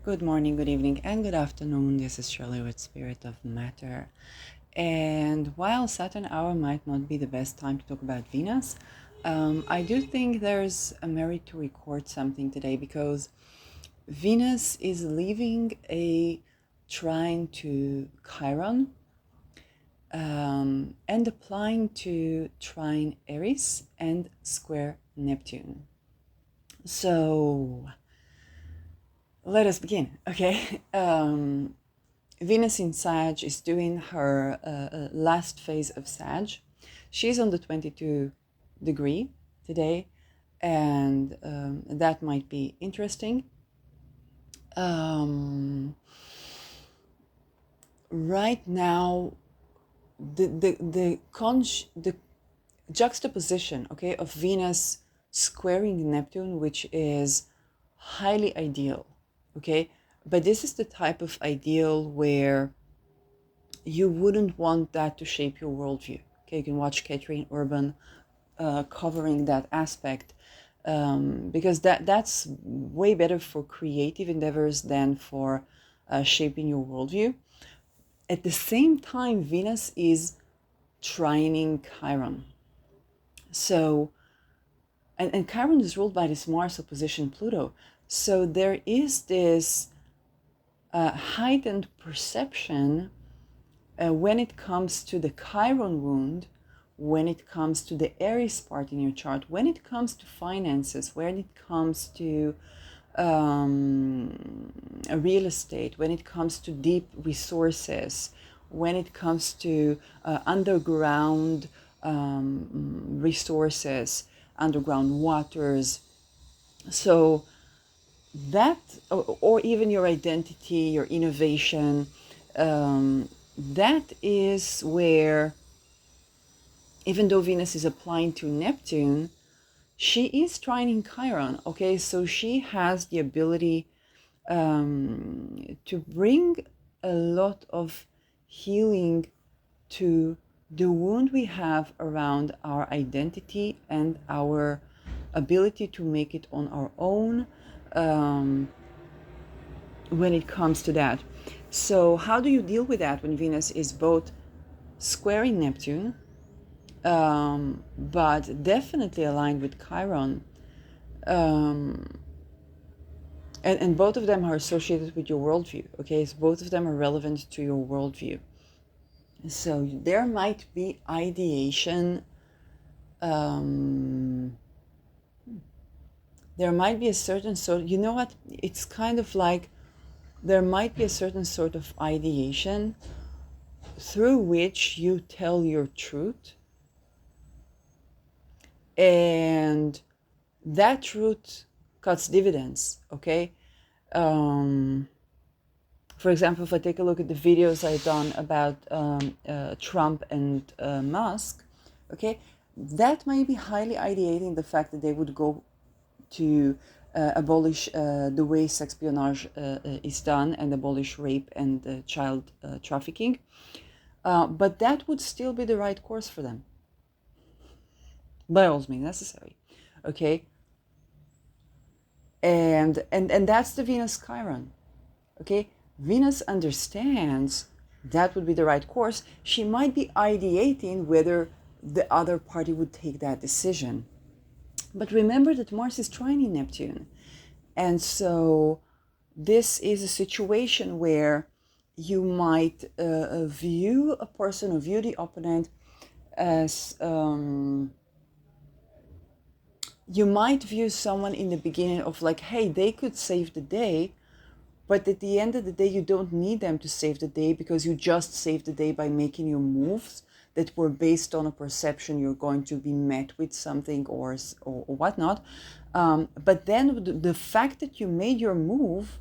Good morning, good evening, and good afternoon. This is Shirley with Spirit of Matter. And while Saturn hour might not be the best time to talk about Venus, I do think there's a merit to record something today because Venus is leaving a trine to Chiron and applying to trine Eris and square Neptune. So let us begin, okay? Venus in Sag is doing her last phase of Sag. She's on the 22 degree today, and that might be interesting. Right now, the juxtaposition, okay, of Venus squaring Neptune, which is highly ideal, okay, but this is the type of ideal where you wouldn't want that to shape your worldview. Okay, you can watch Catherine Urban covering that aspect because that's way better for creative endeavors than for shaping your worldview. At the same time, Venus is trining Chiron. So, and Chiron is ruled by this Mars opposition Pluto. So there is this heightened perception when it comes to the Chiron wound, when it comes to the eris part in your chart, when it comes to finances, when it comes to real estate, when it comes to deep resources, when it comes to underground resources, underground waters. So that, or even your identity, your innovation, that is where, even though Venus is applying to Neptune, she is trining Chiron, okay? So she has the ability to bring a lot of healing to the wound we have around our identity and our ability to make it on our own when it comes to that. So how do you deal with that when Venus is both squaring Neptune, but definitely aligned with Chiron? And both of them are associated with your worldview, okay? So both of them are relevant to your worldview. So there might be ideation, there might be a certain sort, you know what, it's kind of like there might be a certain sort of ideation through which you tell your truth, and that truth cuts dividends, okay? For example, if I take a look at the videos I've done about Trump and Musk, okay, that might be highly ideating the fact that they would go to abolish the way sexpionage is done and abolish rape and child trafficking. But that would still be the right course for them, by all means necessary, okay? And that's the Venus Chiron, okay? Venus understands that would be the right course. She might be ideating whether the other party would take that decision. But remember that Mars is trining Neptune. And so this is a situation where you might view a person or view the opponent as you might view someone in the beginning of like, hey, they could save the day, but at the end of the day, you don't need them to save the day because you just saved the day by making your moves that were based on a perception you're going to be met with something or whatnot. But then the fact that you made your move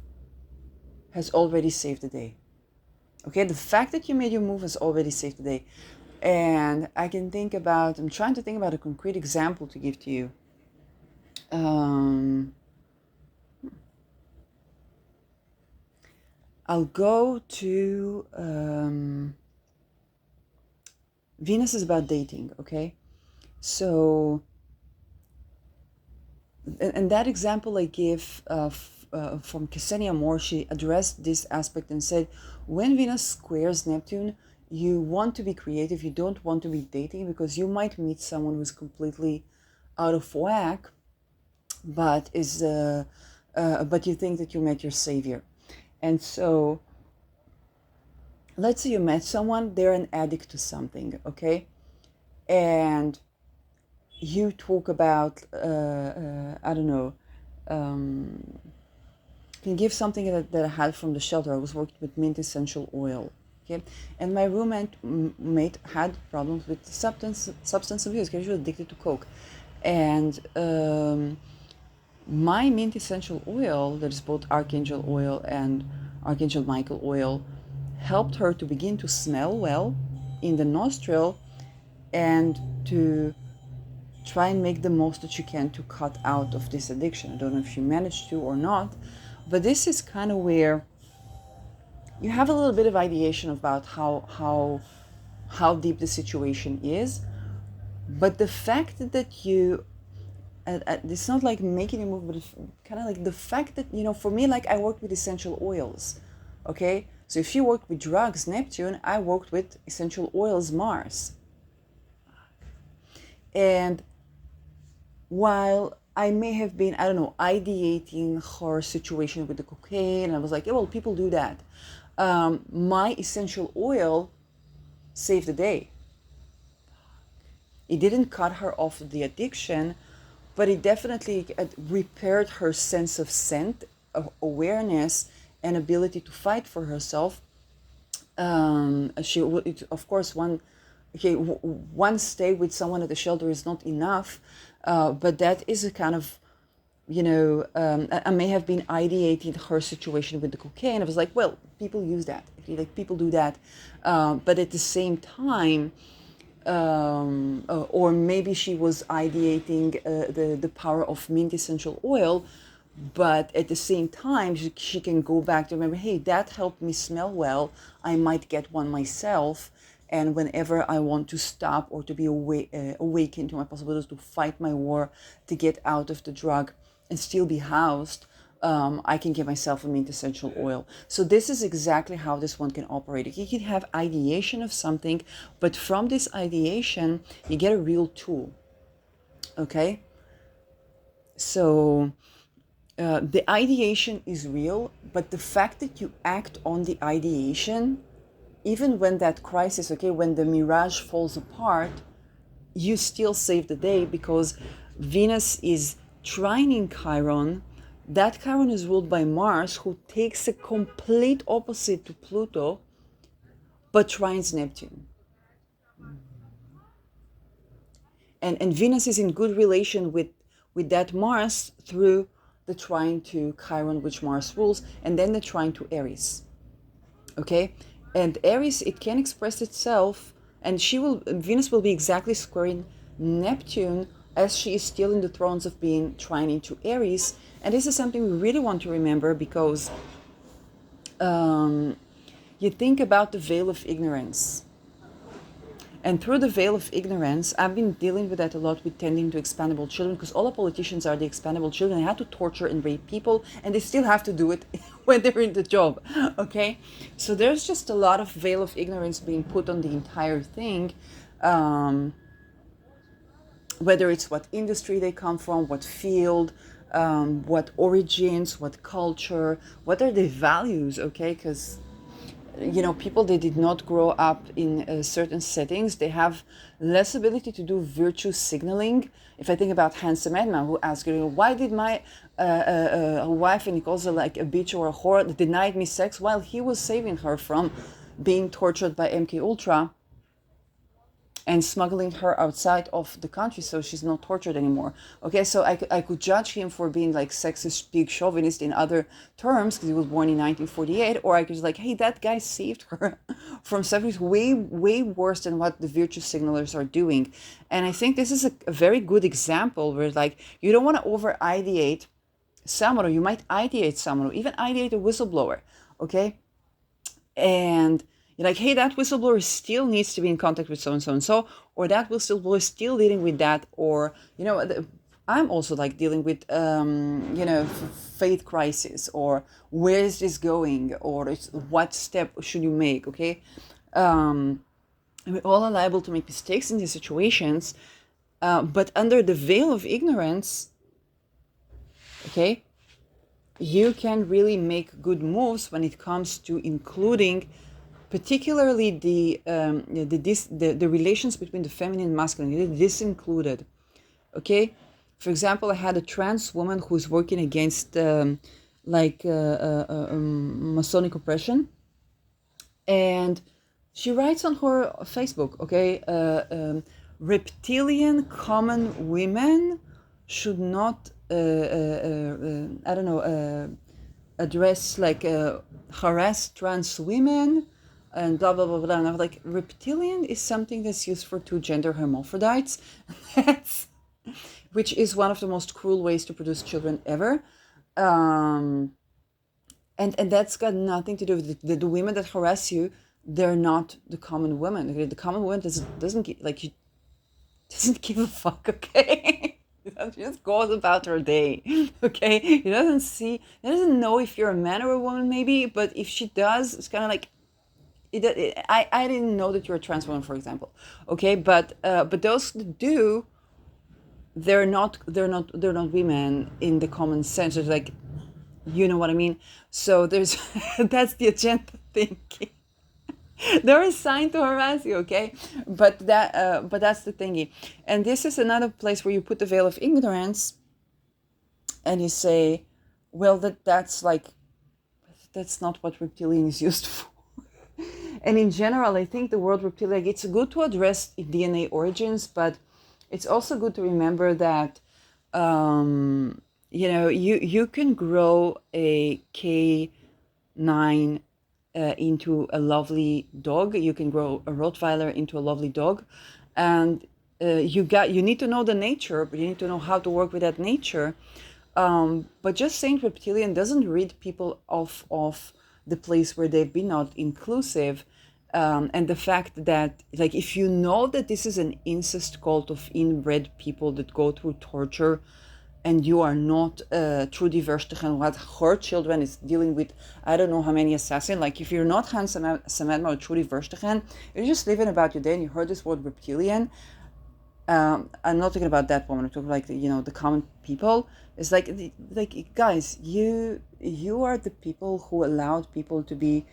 has already saved the day. Okay, the fact that you made your move has already saved the day. And I'm trying to think about a concrete example to give to you. I'll go to Venus is about dating, okay? So, and that example I give from Ksenia Moore, she addressed this aspect and said, when Venus squares Neptune, you want to be creative, you don't want to be dating, because you might meet someone who's completely out of whack, but but you think that you met your savior. And so let's say you met someone, they're an addict to something, okay? And you talk about, I don't know, can give something that I had from the shelter. I was working with mint essential oil, okay? And my roommate had problems with substance abuse, because she was addicted to coke. And my mint essential oil, that is both archangel oil and archangel Michael oil, helped her to begin to smell well in the nostril and to try and make the most that she can to cut out of this addiction. I don't know if she managed to or not, but this is kind of where you have a little bit of ideation about how deep the situation is. But the fact that you, it's not like making a move, but kind of like the fact that, for me, like I worked with essential oils, okay? So if you worked with drugs, Neptune, I worked with essential oils, Mars. And while I may have been, I don't know, ideating her situation with the cocaine, I was like, yeah, well, people do that. My essential oil saved the day. It didn't cut her off the addiction, but it definitely repaired her sense of scent, awareness, and ability to fight for herself. Of course, one stay with someone at the shelter is not enough, but that is a kind of, I may have been ideating her situation with the cocaine. I was like, well, people use that, like people do that, but at the same time, or maybe she was ideating the power of mint essential oil, but at the same time she can go back to remember, hey, that helped me smell well, I might get one myself, and whenever I want to stop or to be awakened to my possibilities to fight my war, to get out of the drug and still be housed, I can give myself a mint essential oil. So this is exactly how this one can operate. You can have ideation of something, but from this ideation, you get a real tool. Okay? So the ideation is real, but the fact that you act on the ideation, even when that crisis, okay, when the mirage falls apart, you still save the day, because Venus is trining Chiron. That Chiron is ruled by Mars, who takes a complete opposite to Pluto, but trines Neptune. And Venus is in good relation with that Mars through the trine to Chiron, which Mars rules, and then the trine to Eris. Okay? And Eris, it can express itself, and Venus will be exactly squaring Neptune as she is still in the thrones of being trining to Eris. And this is something we really want to remember, because you think about the veil of ignorance. And through the veil of ignorance, I've been dealing with that a lot with tending to expendable children, because all the politicians are the expendable children. They have to torture and rape people, and they still have to do it when they're in the job, okay? So there's just a lot of veil of ignorance being put on the entire thing, whether it's what industry they come from, what field, what origins, what culture, what are their values, okay? Because people, they did not grow up in certain settings. They have less ability to do virtue signaling. If I think about Handsome Edna, who asked, why did my wife, and he calls her like a bitch or a whore, denied me sex while he was saving her from being tortured by MK Ultra and smuggling her outside of the country so she's not tortured anymore. Okay, so I could judge him for being like sexist, big chauvinist in other terms, because he was born in 1948, or I could just like, hey, that guy saved her from something way, way worse than what the virtue signalers are doing. And I think this is a very good example where, like, you don't want to over-ideate someone, or you might ideate someone, or even ideate a whistleblower, okay? And you're like, hey, that whistleblower still needs to be in contact with so-and-so and so, or that whistleblower is still dealing with that, or, I'm also like dealing with faith crisis, or where is this going, or what step should you make. Okay, we all are liable to make mistakes in these situations, but under the veil of ignorance, okay, you can really make good moves when it comes to including particularly the relations between the feminine and masculine. This included, okay. For example, I had a trans woman who's working against Masonic oppression, and she writes on her Facebook, okay, reptilian common women should not, I don't know, address harass trans women and blah blah blah blah. And I was like, reptilian is something that's used for two gender hermaphrodites. That's, which is one of the most cruel ways to produce children ever. And that's got nothing to do with the women that harass you. They're not the common woman. Okay? The common woman doesn't give a fuck. Okay, she just goes about her day. Okay, he doesn't know if you're a man or a woman, maybe, but if she does, it's kind of like. I didn't know that you're a trans woman, for example. Okay, but those that do, they're not women in the common sense. It's like, you know what I mean. So there's that's the agenda thinking. They're assigned to harass you, okay? But that's the thingy. And this is another place where you put the veil of ignorance, and you say, well, that's not what reptilian is used for. And in general, I think the word reptilian, it's good to address DNA origins, but it's also good to remember that you can grow a K9 into a lovely dog. You can grow a Rottweiler into a lovely dog, and you need to know the nature, but you need to know how to work with that nature. But just saying reptilian doesn't rid people of the place where they've been not inclusive. And the fact that, like, if you know that this is an incest cult of inbred people that go through torture, and you are not Trudy Verstegen, what her children is dealing with, I don't know how many assassins. Like, if you're not Hans Samedma or Trudy Verstegen, you're just living about your day and you heard this word reptilian. I'm not talking about that woman. I'm talking like the common people. It's like guys, you are the people who allowed people to be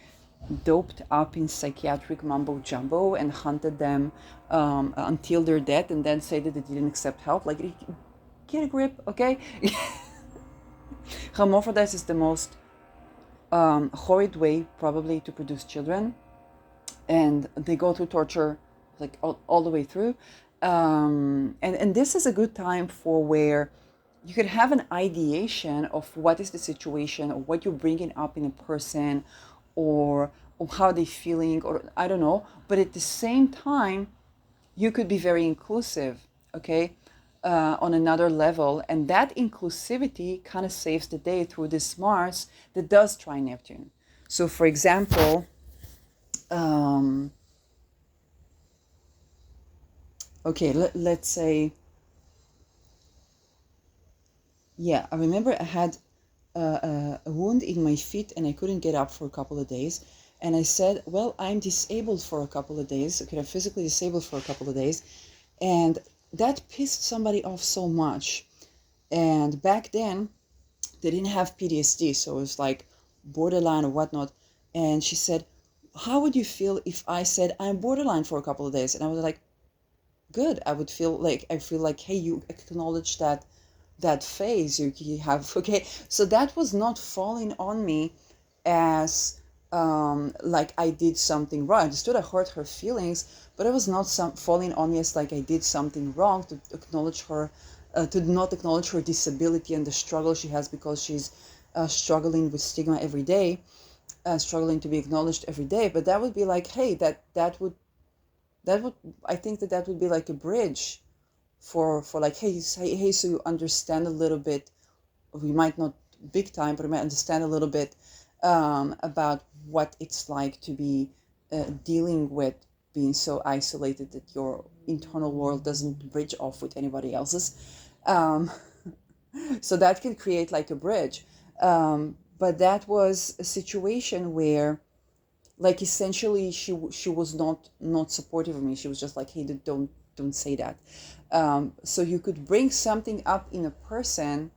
doped up in psychiatric mumbo jumbo and hunted them until they're dead, and then say that they didn't accept help. Like, get a grip, okay? Hermaphrodites is the most horrid way probably to produce children, and they go through torture like all the way through. And this is a good time for where you could have an ideation of what is the situation, or what you're bringing up in a person, or how they're feeling, or I don't know. But at the same time, you could be very inclusive, okay, on another level. And that inclusivity kind of saves the day through this Mars that does trine Neptune. So, for example, let's say, yeah, I remember I had a wound in my feet and I couldn't get up for a couple of days. And I said, well, I'm disabled for a couple of days. Okay, I'm physically disabled for a couple of days. And that pissed somebody off so much. And back then, they didn't have PTSD, so it was like borderline or whatnot. And she said, how would you feel if I said I'm borderline for a couple of days? And I was like, good. I feel like, hey, you acknowledge that phase you have. Okay, so that was not falling on me as like I did something wrong. I understood I hurt her feelings, but it was not falling on me as like I did something wrong, to acknowledge her, to not acknowledge her disability and the struggle she has, because she's struggling with stigma every day, struggling to be acknowledged every day. But that would be like, hey, that would I think that would be like a bridge for like, hey, so you understand a little bit. We might not big time, but we might understand a little bit about what it's like to be dealing with being so isolated that your internal world doesn't bridge off with anybody else's. Um, so that can create like a bridge. But that was a situation where, like, essentially she was not supportive of me. She was just like, hey, don't say that. So you could bring something up in a person,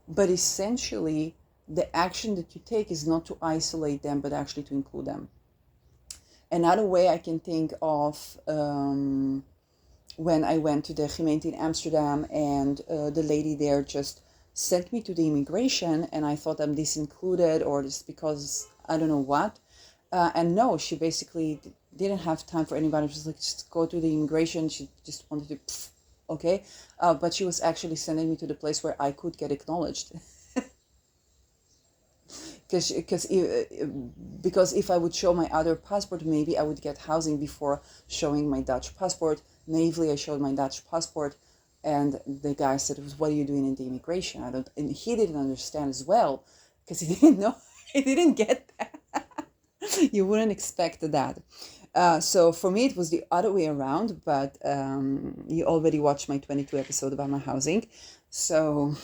but essentially the action that you take is not to isolate them, but actually to include them. Another way I can think of, when I went to the gemeente in Amsterdam, and the lady there just sent me to the immigration, and I thought I'm disincluded, or just because I don't know what. And no, she basically didn't have time for anybody. She was like, just go to the immigration. She just wanted to, okay. But she was actually sending me to the place where I could get acknowledged. Because if I would show my other passport, maybe I would get housing before showing my Dutch passport. Naively, I showed my Dutch passport, and the guy said, "What are you doing in the immigration?" I don't, and he didn't understand as well, because he didn't know, he didn't get that. You wouldn't expect that. So for me, it was the other way around. But you already watched my 22 episode about my housing, so.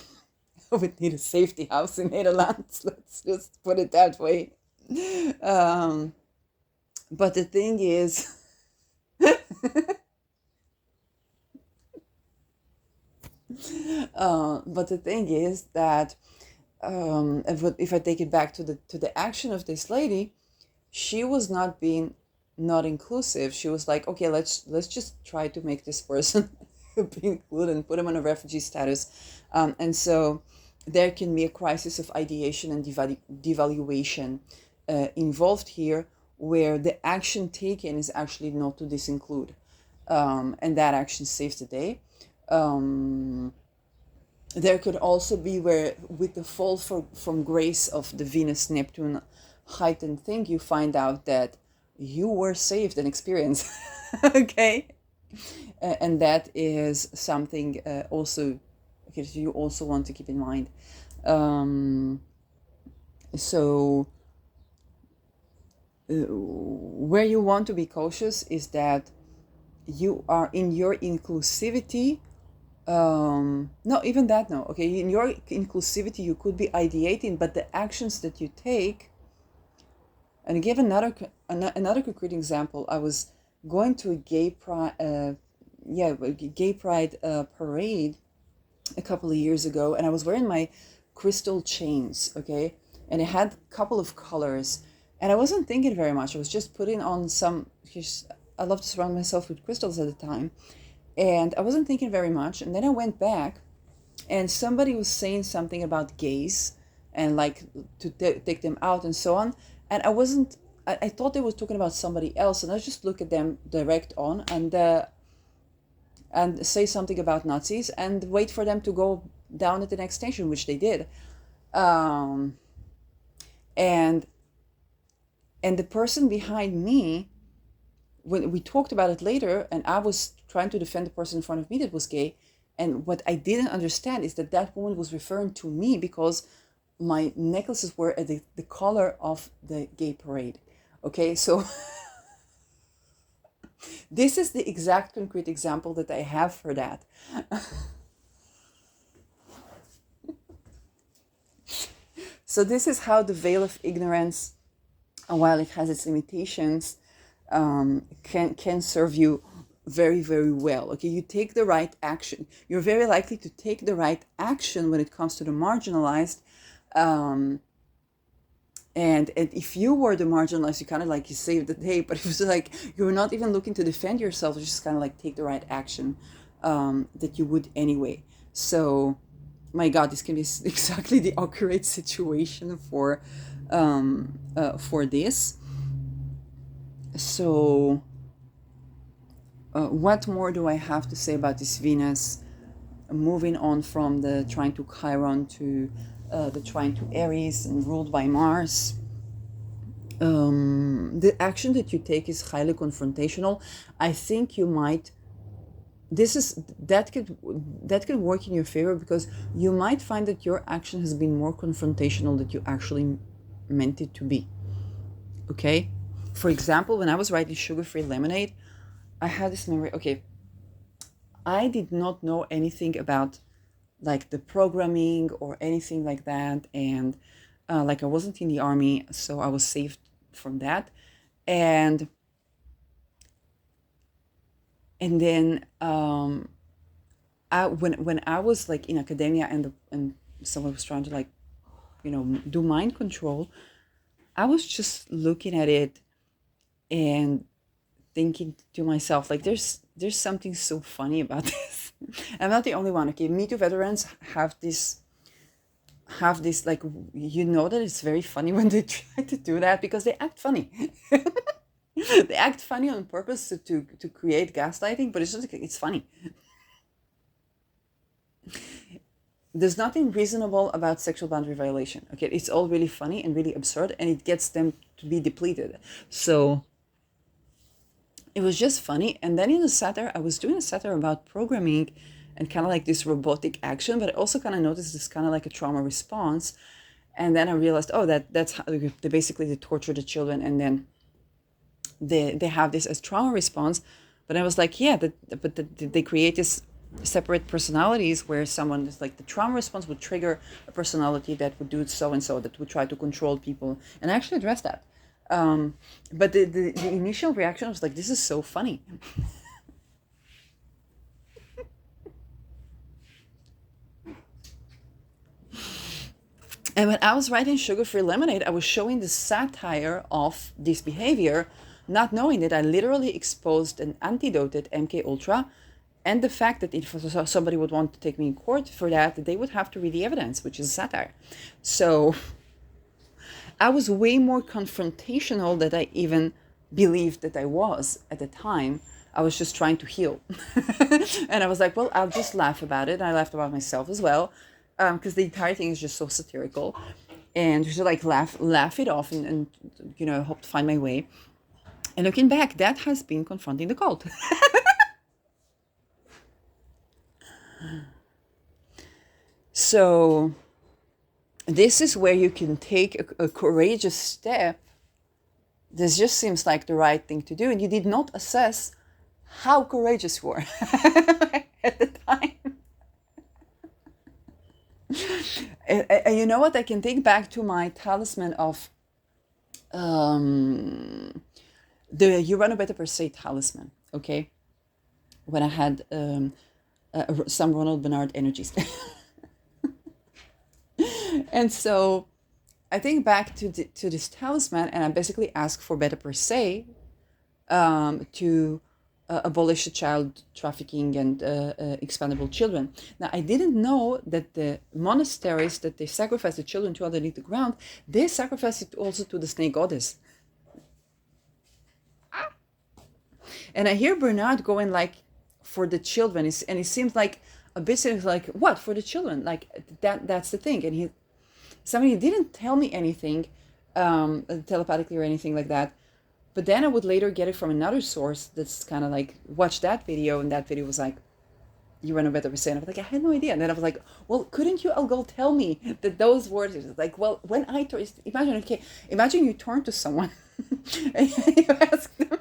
I would need a safety house in Netherlands. Let's just put it that way. But the thing is, that if I take it back to the action of this lady, she was not being not inclusive. She was like, okay, let's just try to make this person be included and put him on a refugee status, and so there can be a crisis of ideation and devaluation involved here, where the action taken is actually not to disinclude, and that action saves the day. There could also be where, with the fall from grace of the Venus Neptune heightened thing, you find out that you were saved and experienced. Okay. And that is something also, okay, you also want to keep in mind. So where you want to be cautious is that you are in your inclusivity. No, even that, no. Okay, in your inclusivity, you could be ideating, but the actions that you take. And I give another concrete example. I was going to a gay pride, parade a couple of years ago, and I was wearing my crystal chains, okay, and it had a couple of colors, and I wasn't thinking very much. I was just putting on some. I love to surround myself with crystals at the time, and I wasn't thinking very much. And then I went back, and somebody was saying something about gays and like to take them out and so on, and I wasn't. I thought they were talking about somebody else, and I just look at them direct on, and say something about Nazis and wait for them to go down at the next station, which they did. And the person behind me, when we talked about it later, and I was trying to defend the person in front of me that was gay, and what I didn't understand is that woman was referring to me because my necklaces were at the color of the gay parade. Okay, so this is the exact concrete example that I have for that. So this is how the veil of ignorance, while it has its limitations, can serve you very, very well. Okay, you take the right action. You're very likely to take the right action when it comes to the marginalized. And if you were the marginalized, you kind of like, you saved the day, but it was like you were not even looking to defend yourself. You just kind of like take the right action that you would anyway. So, my God, this can be exactly the accurate situation for this. So, what more do I have to say about this Venus? Moving on from the trine to Chiron to the trine to Eris and ruled by Mars. The action that you take is highly confrontational. I think you might. That could work in your favor, because you might find that your action has been more confrontational than you actually meant it to be. Okay, for example, when I was writing Sugar-Free Lemonade, I had this memory. Okay, I did not know anything about like the programming or anything like that. And like I wasn't in the army, so I was saved from that. And then when I was like in academia, and someone was trying to like, do mind control, I was just looking at it and thinking to myself, like, there's something so funny about this. I'm not the only one. Okay, Me Too veterans have this like, that it's very funny when they try to do that, because they act funny. They act funny on purpose to create gaslighting, but it's just like, it's funny. There's nothing reasonable about sexual boundary violation. Okay, it's all really funny and really absurd, and it gets them to be depleted. So it was just funny. And then in the satire, I was doing a satire about programming and kind of like this robotic action, but I also kind of noticed this kind of like a trauma response. And then I realized, oh, that's how they basically torture the children, and then they have this as trauma response. But I was like, yeah, they create this separate personalities where someone is like, the trauma response would trigger a personality that would do so and so, that would try to control people, and I actually addressed that. But the initial reaction was like, this is so funny. And when I was writing Sugar-Free Lemonade, I was showing the satire of this behavior, not knowing that I literally exposed an antidoted MK Ultra, and the fact that if somebody would want to take me in court for that, they would have to read the evidence, which is satire. So I was way more confrontational than I even believed that I was at the time. I was just trying to heal. And I was like, well, I'll just laugh about it. And I laughed about myself as well, because the entire thing is just so satirical. And just like laugh it off, and hope to find my way. And looking back, that has been confronting the cult. So this is where you can take a courageous step. This just seems like the right thing to do, and you did not assess how courageous you were at the time. And you know what? I can think back to my talisman of the You Run a Better Per Se talisman, okay? When I had some Ronald Bernard energies. And so I think back to this talisman, and I basically asked for Better Per Se to abolish the child trafficking and expendable children. Now, I didn't know that the monasteries that they sacrifice the children to underneath the ground, they sacrifice it also to the snake goddess. And I hear Bernard going like, for the children, and it seems like a bit like, what, for the children? Like, that's the thing. And somebody didn't tell me anything telepathically or anything like that. But then I would later get it from another source that's kind of like, watch that video, and that video was like, You Run a Better Per Se. And I was like, I had no idea. And then I was like, well, couldn't you, Algol, tell me that those words, like, well, when I imagine you turn to someone and you ask them,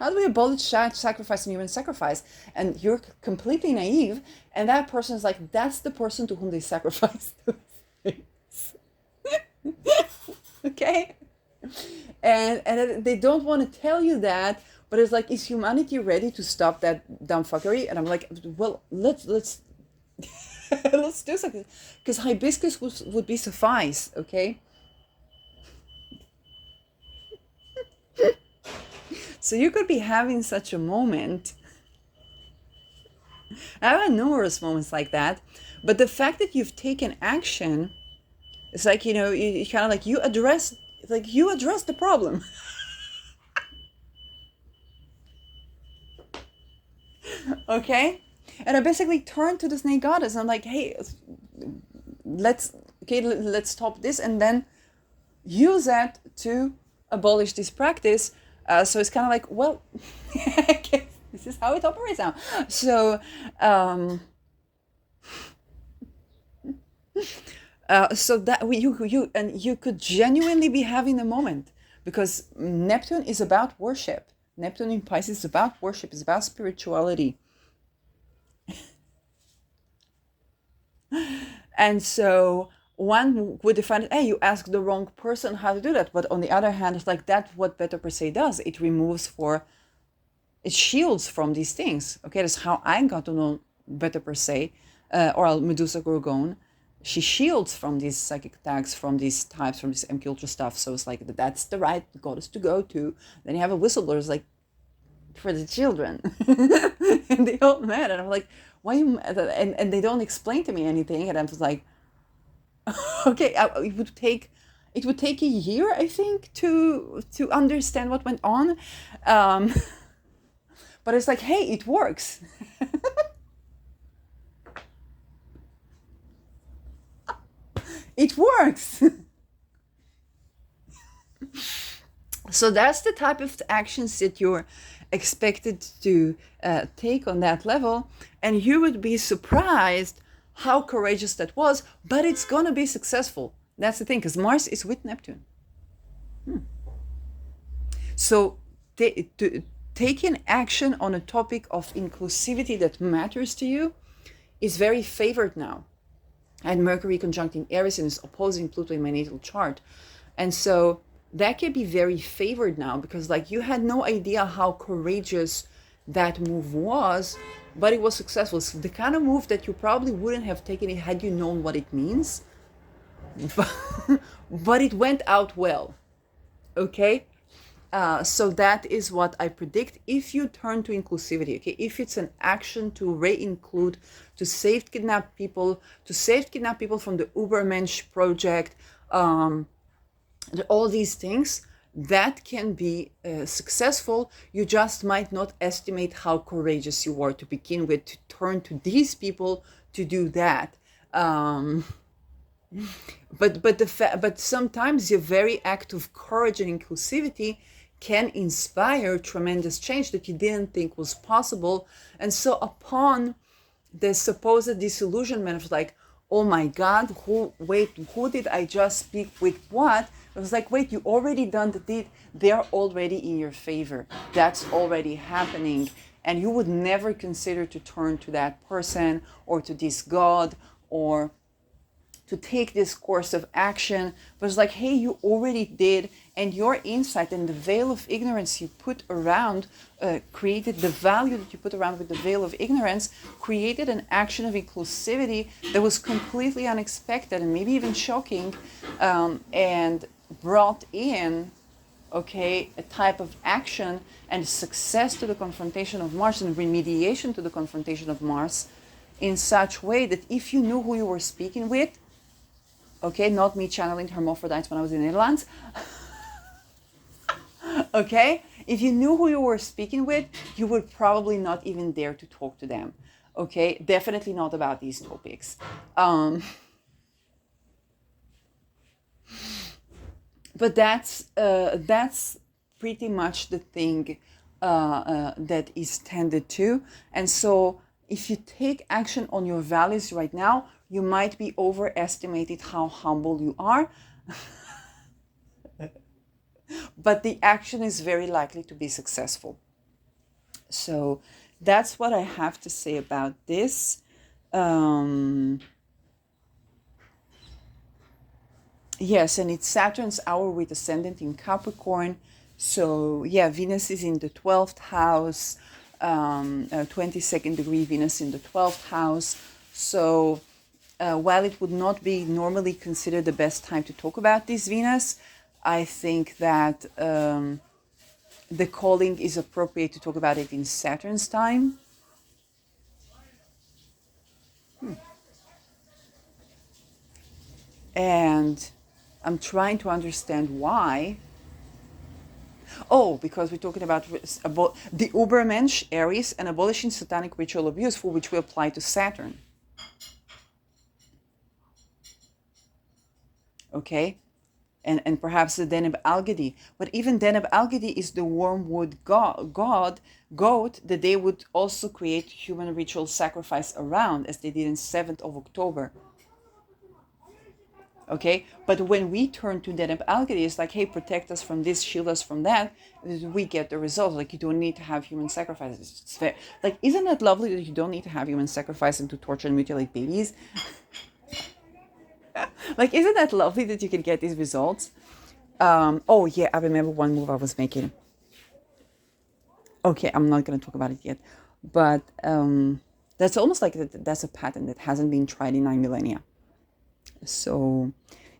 how do we abolish child sacrifice and human sacrifice? And you're completely naive, and that person is like, that's the person to whom they sacrifice those things. Okay? And they don't want to tell you that, but it's like, is humanity ready to stop that dumb fuckery? And I'm like, well, let's let's do something, because hibiscus would be suffice, okay? So you could be having such a moment. I've had numerous moments like that, but the fact that you've taken action, it's like, you kind of like, you address the problem. Okay? And I basically turned to the snake goddess. I'm like, hey, let's stop this, and then use that to abolish this practice. So it's kind of like, well, I guess this is how it operates now. So, so that you could genuinely be having a moment, because Neptune is about worship. Neptune in Pisces is about worship. It's about spirituality. And so one would define it, hey, you asked the wrong person how to do that. But on the other hand, it's like that's what better per se does. It removes for, it shields from these things. Okay, that's how I got to know better per se, or Medusa Gorgon. She shields from these psychic attacks, from these types, from this MK Ultra stuff. So it's like that's the right goddess to go to. Then you have a whistleblower, it's like for the children, and they all mad, and I'm like, why you mad? And they don't explain to me anything, and I was like, okay, it would take a year, I think, to understand what went on, um, but it's like, hey, it works. It works. So that's the type of actions that you're expected to take on that level, and you would be surprised how courageous that was, but it's gonna be successful. That's the thing, because Mars is with Neptune. So taking action on a topic of inclusivity that matters to you is very favored now. And Mercury conjuncting Eris and is opposing Pluto in my natal chart. And so that can be very favored now, because like you had no idea how courageous that move was, but it was successful. It's the kind of move that you probably wouldn't have taken it had you known what it means. But it went out well. Okay? So that is what I predict if you turn to inclusivity. Okay, if it's an action to re-include, to save kidnapped people, from the Ubermensch project, all these things, that can be successful. You just might not estimate how courageous you are to begin with to turn to these people to do that. But sometimes your very act of courage and inclusivity can inspire tremendous change that you didn't think was possible. And so upon the supposed disillusionment of like, oh my God, who did I just speak with what? I was like, wait, you already done the deed. They're already in your favor. That's already happening. And you would never consider to turn to that person or to this God or to take this course of action, but it's like, hey, you already did, and your insight and the veil of ignorance you put around, created the value that you put around with the veil of ignorance, created an action of inclusivity that was completely unexpected and maybe even shocking, and brought in, okay, a type of action and success to the confrontation of Mars and remediation to the confrontation of Mars in such way that if you knew who you were speaking with, okay, not me channeling hermaphrodites when I was in the Netherlands. Okay, if you knew who you were speaking with, you would probably not even dare to talk to them. Okay, definitely not about these topics. But that's pretty much the thing that is tended to. And so if you take action on your values right now, you might be overestimated how humble you are. But the action is very likely to be successful. So that's what I have to say about this. Yes, and it's Saturn's hour with ascendant in Capricorn. So yeah, Venus is in the 12th house, 22nd degree Venus in the 12th house. So while it would not be normally considered the best time to talk about this Venus, I think that the calling is appropriate to talk about it in Saturn's time. And I'm trying to understand why. Oh, because we're talking about the Ubermensch, Aries, and abolishing satanic ritual abuse, for which we apply to Saturn. Okay? And perhaps the Deneb Algedi. But even Deneb Algedi is the wormwood goat that they would also create human ritual sacrifice around, as they did on 7th of October. Okay, but when we turn to that algorithm, it's like, hey, protect us from this, shield us from that, we get the results. Like, you don't need to have human sacrifices. It's fair. Like, isn't that lovely that you don't need to have human sacrifice and to torture and mutilate babies? Like, isn't that lovely that you can get these results? Oh yeah, I remember one move I was making. Okay, I'm not going to talk about it yet, but that's almost like that's a pattern that hasn't been tried in 9 millennia. So,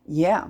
yeah.